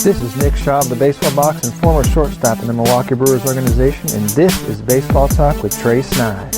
This is Nick Shaw of the Baseball Box and former shortstop in the Milwaukee Brewers organization, and this is Baseball Talk with Trey Snide.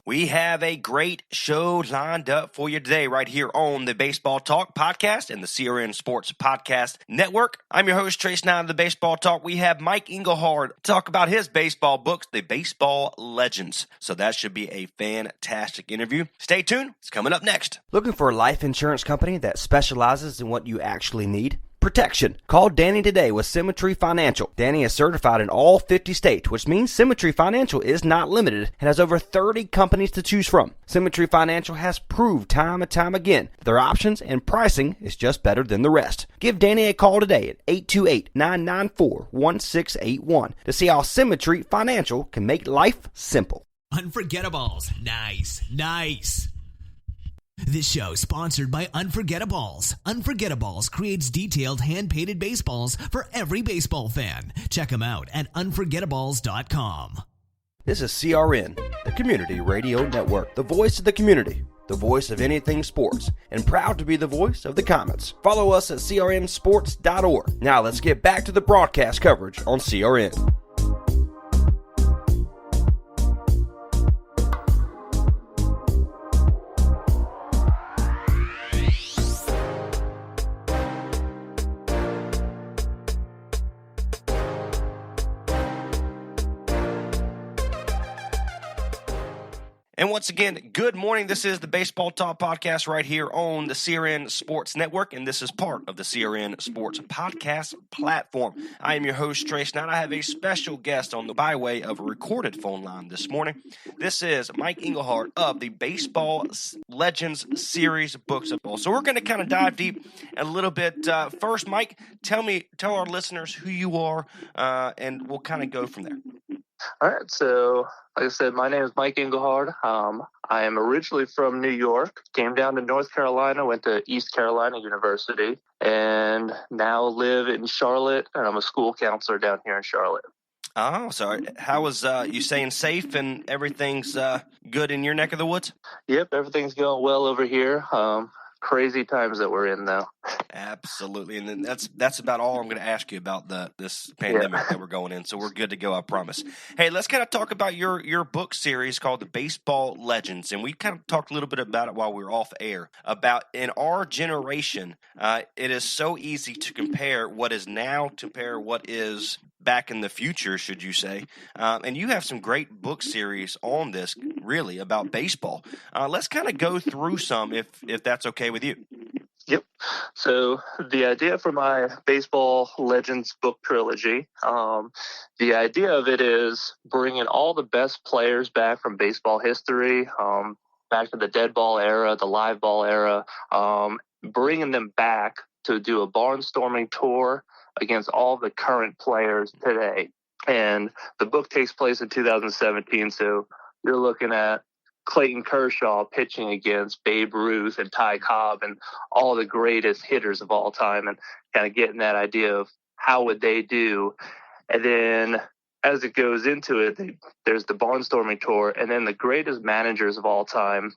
We have a great show lined up for you today right here on the Baseball Talk podcast and the CRN Sports Podcast Network. I'm your host, Trey Snide of the Baseball Talk. We have Mike Engelhard talk about his baseball books, The Baseball Legends. So that should be a fantastic interview. Stay tuned. It's coming up next. Looking for a life insurance company that specializes in what you actually need? Protection. Call Danny today with Symmetry Financial. Danny is certified in all 50 states, which means Symmetry Financial is not limited and has over 30 companies to choose from. Symmetry Financial has proved time and time again that their options and pricing is just better than the rest. Give Danny a call today at 828-994-1681 to see how Symmetry Financial can make life simple. Unforgettables. Nice. This show sponsored by Unforgettables. Unforgettables creates detailed hand-painted baseballs for every baseball fan. Check them out at unforgettables.com. This is CRN, the Community Radio Network, the voice of the community, the voice of anything sports, and proud to be the voice of the Comets. Follow us at crnsports.org. Now let's get back to the broadcast coverage on CRN. And once again, good morning. This is the Baseball Talk podcast right here on the CRN Sports Network, and this is part of the CRN Sports Podcast platform. I am your host, Trey Snide. I have a special guest on the by way of a recorded phone line this morning. This is Mike Engelhard of the Baseball Legends series books of ball. So we're going to kind of dive deep a little bit. First, Mike, tell our listeners who you are, and we'll kind of go from there. All right, so like I said, my name is Mike Engelhard. I am originally from New York, came down to North Carolina, went to East Carolina University, and now live in Charlotte, and I'm a school counselor down here in Charlotte. Oh, sorry. How was you staying safe and everything's good in your neck of the woods? Yep, everything's going well over here. Crazy times that we're in now. Absolutely, and then that's about all I'm going to ask you about this pandemic that we're going in. So we're good to go, I promise. Hey, let's kind of talk about your book series called The Baseball Legends, and we kind of talked a little bit about it while we were off air. About in our generation, it is so easy to compare what is now to compare what is back in the future, should you say? And you have some great book series on this, really, about baseball. Let's kind of go through some, if that's okay with you. Yep. So the idea for my Baseball Legends book trilogy, the idea of it is bringing all the best players back from baseball history, back to the dead ball era, the live ball era, bringing them back to do a barnstorming tour against all the current players today. And the book takes place in 2017, so you're looking at Clayton Kershaw pitching against Babe Ruth and Ty Cobb and all the greatest hitters of all time, and kind of getting that idea of how would they do. And then as it goes into it, there's the barnstorming tour, and then the greatest managers of all time,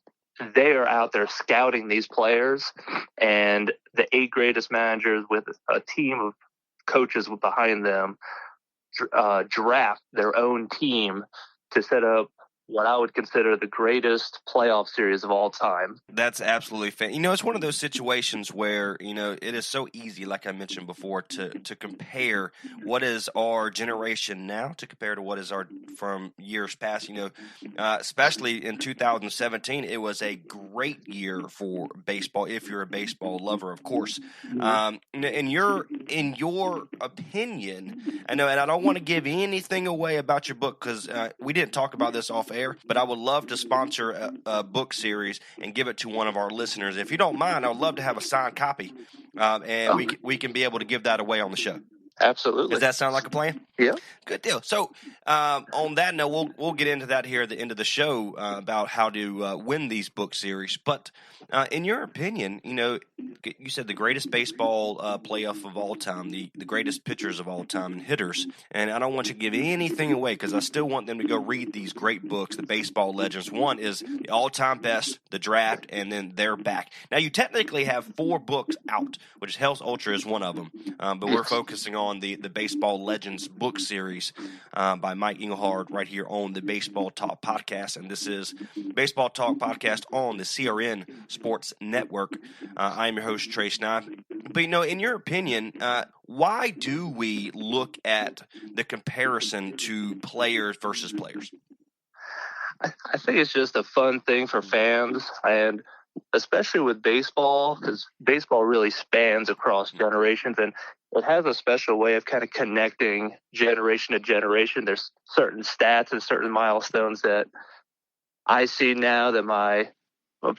they are out there scouting these players, and the 8 greatest managers with a team of coaches behind them draft their own team to set up what I would consider the greatest playoff series of all time. That's absolutely it's one of those situations where, it is so easy, like I mentioned before, to compare what is our generation now to compare to what is our from years past. Especially in 2017, it was a great year for baseball, if you're a baseball lover, of course. In your opinion, I know, and I don't want to give anything away about your book because we didn't talk about this off air, but I would love to sponsor a book series and give it to one of our listeners. If you don't mind, I would love to have a signed copy, and we can be able to give that away on the show. Absolutely. Does that sound like a plan? Yeah. Good deal. So, on that note, we'll get into that here at the end of the show about how to win these book series. But in your opinion, you said the greatest baseball playoff of all time, the greatest pitchers of all time, and hitters. And I don't want you to give anything away because I still want them to go read these great books, the Baseball Legends. One is the all-time best, the draft, and then They're Back. Now, you technically have 4 books out, which Hell's Ultra is one of them. But we're focusing on the Baseball Legends book series by Mike Engelhard right here on the Baseball Talk podcast. And this is Baseball Talk podcast on the CRN Sports Network. I am your host, Trey Snide. But, in your opinion, why do we look at the comparison to players versus players? I think it's just a fun thing for fans, and especially with baseball, because baseball really spans across generations, and it has a special way of kind of connecting generation to generation. There's certain stats and certain milestones that I see now that my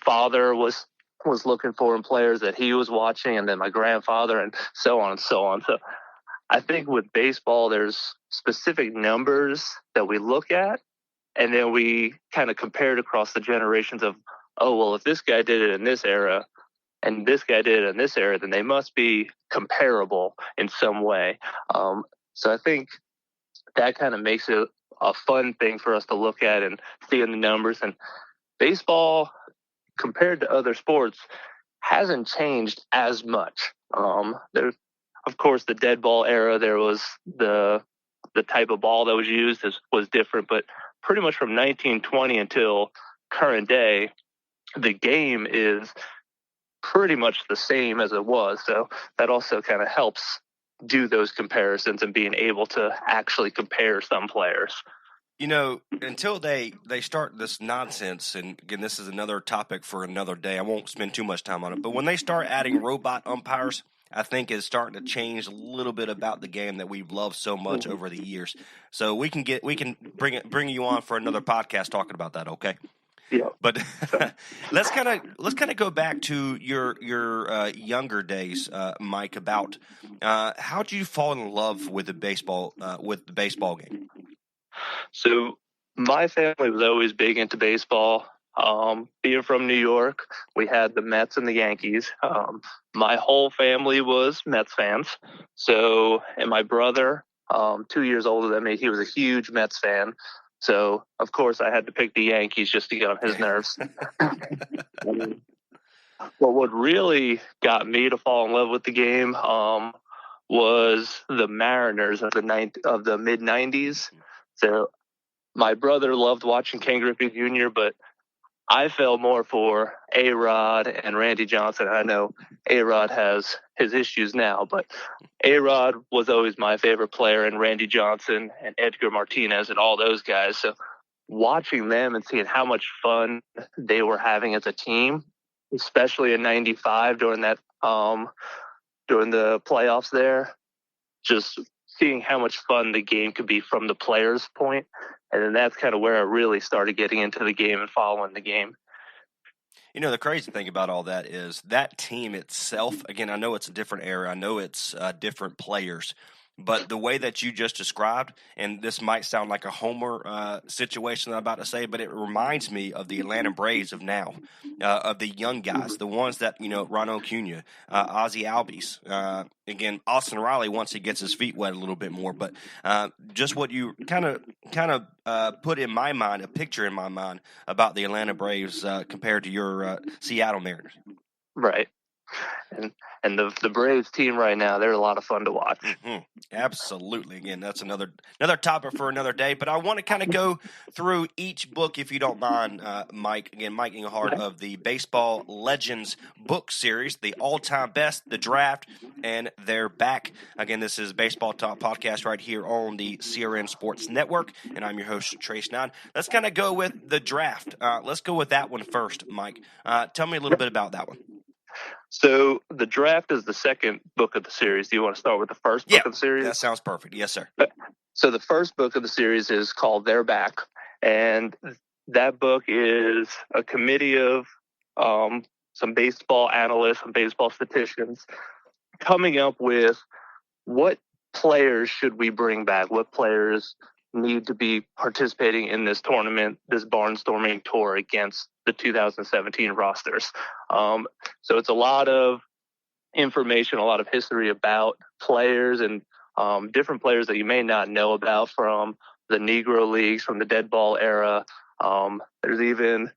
father was looking for in players that he was watching, and then my grandfather, and so on and so on. So I think with baseball, there's specific numbers that we look at, and then we kind of compare it across the generations of, oh, well, if this guy did it in this era and this guy did it in this era, then they must be comparable in some way. So I think that kind of makes it a fun thing for us to look at and see in the numbers. And baseball, compared to other sports, hasn't changed as much. There's, of course, the dead ball era, there was the type of ball that was used was different, but pretty much from 1920 until current day, the game is pretty much the same as it was. So that also kind of helps do those comparisons and being able to actually compare some players. Until they start this nonsense, and again, this is another topic for another day. I won't spend too much time on it. But when they start adding robot umpires, I think it's starting to change a little bit about the game that we've loved so much over the years. So we can bring you on for another podcast talking about that. Okay. Yeah. But let's kind of go back to your younger days, Mike. About how did you fall in love with the baseball game? So my family was always big into baseball. Being from New York, we had the Mets and the Yankees. My whole family was Mets fans. So, and my brother, 2 years older than me, he was a huge Mets fan. So, of course, I had to pick the Yankees just to get on his nerves. But what really got me to fall in love with the game was the Mariners of the mid-'90s. So my brother loved watching Ken Griffey Jr., but I fell more for A-Rod and Randy Johnson. I know A-Rod has his issues now, but A-Rod was always my favorite player, and Randy Johnson and Edgar Martinez and all those guys. So watching them and seeing how much fun they were having as a team, especially in '95 during that during the playoffs there, just seeing how much fun the game could be from the players' point. And then that's kind of where I really started getting into the game and following the game. The crazy thing about all that is that team itself, again, I know it's a different era. I know it's different players. But the way that you just described, and this might sound like a homer situation that I'm about to say, but it reminds me of the Atlanta Braves of now, of the young guys, the ones that, Ron Acuna, Ozzie Albies, again, Austin Riley once he gets his feet wet a little bit more. But just what you kind of put in my mind, a picture in my mind about the Atlanta Braves compared to your Seattle Mariners. Right. And the Braves team right now, they're a lot of fun to watch. Mm-hmm. Absolutely. Again, that's another topic for another day. But I want to kind of go through each book, if you don't mind, Mike. Again, Mike Engelhard of the Baseball Legends book series, the all-time best, the draft, and They're Back. Again, this is Baseball Talk podcast right here on the CRN Sports Network, and I'm your host, Trey Snide. Let's kind of go with the draft. Let's go with that one first, Mike. Tell me a little bit about that one. So the draft is the second book of the series. Do you want to start with the first book of the series? That sounds perfect. Yes, sir. So the first book of the series is called They're Back. And that book is a committee of some baseball analysts, some baseball statisticians coming up with what players should we bring back? What players need to be participating in this tournament, this barnstorming tour against the 2017 rosters? So it's a lot of information, a lot of history about players and different players that you may not know about from the Negro Leagues, from the dead ball era. There's even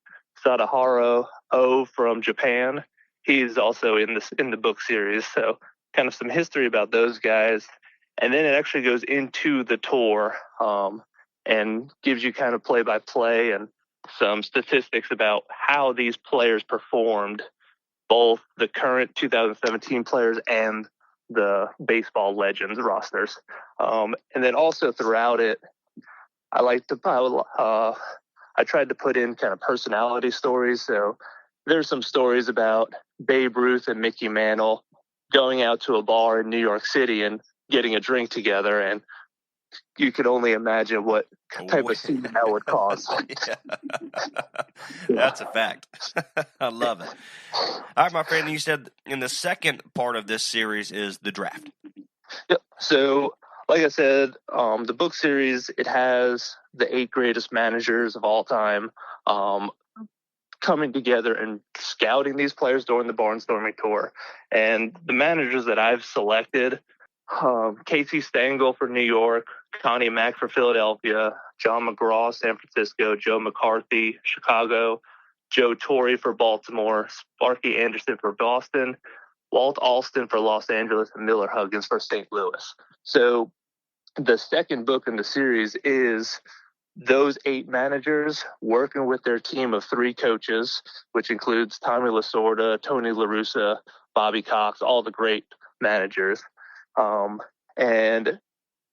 Sadaharu O from Japan. He's also in the book series. So kind of some history about those guys. And then it actually goes into the tour and gives you kind of play-by-play and some statistics about how these players performed, both the current 2017 players and the baseball legends rosters. And then also throughout it, I tried to put in kind of personality stories. So there's some stories about Babe Ruth and Mickey Mantle going out to a bar in New York City and getting a drink together, and you could only imagine what type of scene that would cause. That's a fact. I love it. All right, my friend, you said in the second part of this series is the draft. Yep. So, like I said, the book series, it has the 8 greatest managers of all time coming together and scouting these players during the barnstorming tour. And the managers that I've selected, Casey Stengel for New York, Connie Mack for Philadelphia, John McGraw, San Francisco, Joe McCarthy, Chicago, Joe Torre for Baltimore, Sparky Anderson for Boston, Walt Alston for Los Angeles, and Miller Huggins for St. Louis. So the second book in the series is those 8 managers working with their team of 3 coaches, which includes Tommy Lasorda, Tony La Russa, Bobby Cox, all the great managers. And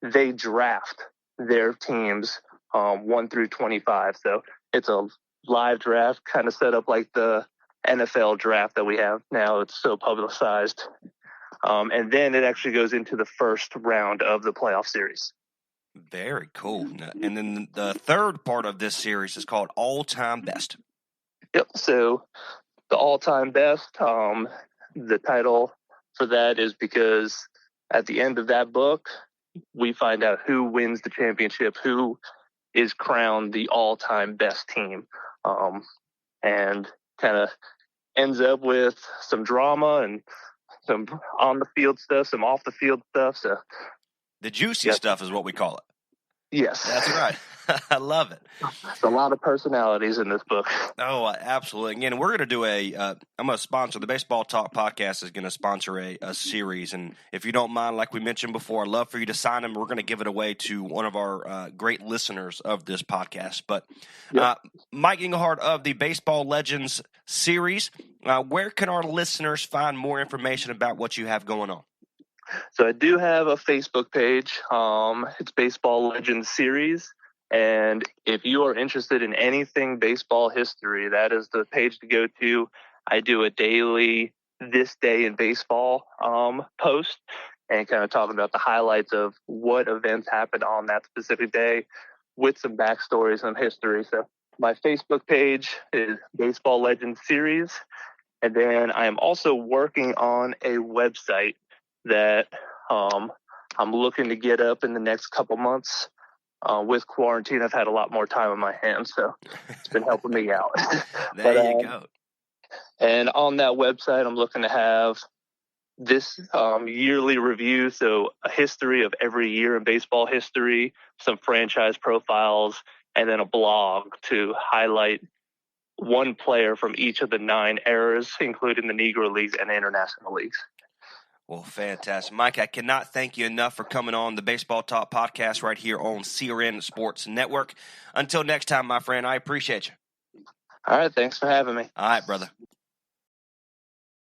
they draft their teams 1 through 25. So it's a live draft, kind of set up like the NFL draft that we have now. It's so publicized. And then it actually goes into the first round of the playoff series. Very cool. And then the third part of this series is called All-Time Best. Yep. So the all-time best, the title for that is because at the end of that book, we find out who wins the championship, who is crowned the all-time best team, and kind of ends up with some drama and some on-the-field stuff, some off-the-field stuff. So the juicy stuff is what we call it. Yes. That's right. I love it. There's a lot of personalities in this book. Oh, absolutely. Again, we're going to do I'm going to sponsor, the Baseball Talk podcast is going to sponsor a series. And if you don't mind, like we mentioned before, I'd love for you to sign them. We're going to give it away to one of our great listeners of this podcast. But Mike Engelhard of the Baseball Legends series, where can our listeners find more information about what you have going on? So I do have a Facebook page. It's Baseball Legends Series. And if you are interested in anything baseball history, that is the page to go to. I do a daily This Day in Baseball post and kind of talking about the highlights of what events happened on that specific day with some backstories and history. So my Facebook page is Baseball Legends Series. And then I am also working on a website that I'm looking to get up in the next couple months. With quarantine, I've had a lot more time on my hands, so it's been helping me out. There you go. And on that website, I'm looking to have this yearly review, so a history of every year in baseball history, some franchise profiles, and then a blog to highlight one player from each of the 9 eras, including the Negro Leagues and International Leagues. Well, fantastic. Mike, I cannot thank you enough for coming on the Baseball Talk podcast right here on CRN Sports Network. Until next time, my friend, I appreciate you. All right, thanks for having me. All right, brother.